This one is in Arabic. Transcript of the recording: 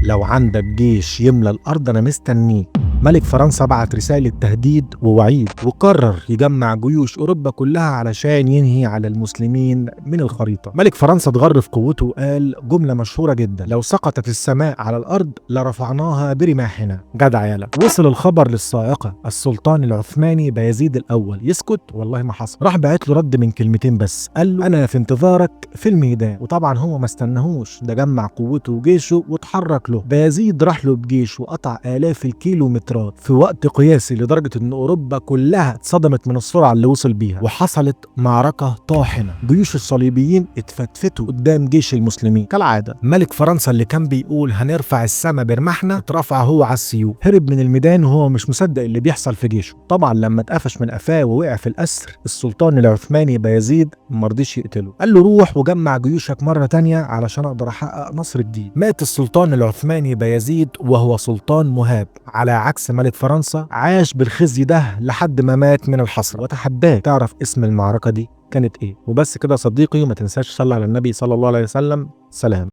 لو عندك جيش يملى الأرض أنا مستنيك. ملك فرنسا بعت رسالة تهديد ووعيد، وقرر يجمع جيوش أوروبا كلها علشان ينهي على المسلمين من الخريطة. ملك فرنسا اتغر في قوته وقال جملة مشهورة جدا: لو سقطت السماء على الأرض لرفعناها برماحنا. جدع يالا. وصل الخبر للصاعقة السلطان العثماني بايزيد الأول. يسكت؟ والله ما حصل. راح بعت له رد من كلمتين بس، قال له أنا في انتظارك في الميدان. وطبعا هو ما استناهوش، ده جمع قوته وجيشه واتحرك له. بايزيد راح له بجيش وقطع آلاف الكيلومترات في وقت قياسي، لدرجة ان اوروبا كلها اتصدمت من السرعة اللي وصل بيها. وحصلت معركة طاحنة، جيوش الصليبيين اتفتفتوا قدام جيش المسلمين كالعادة. ملك فرنسا اللي كان بيقول هنرفع السما برمحنا اترفع هو على السيوف، هرب من الميدان وهو مش مصدق اللي بيحصل في جيشه. طبعا لما اتقفش من قفاه ووقع في الاسر، السلطان العثماني بايزيد مرضيش يقتله، قال له روح وجمع جيوشك مرة تانية علشان اقدر احقق نصر الدين. مات السلطان العثماني بايزيد وهو سلطان مهاب، على عكس ملك فرنسا عاش بالخزي ده لحد ما مات من الحسرة. وتحداك تعرف اسم المعركة دي كانت ايه. وبس كده يا صديقي، وما تنساش تصلي على النبي صلى الله عليه وسلم. سلام.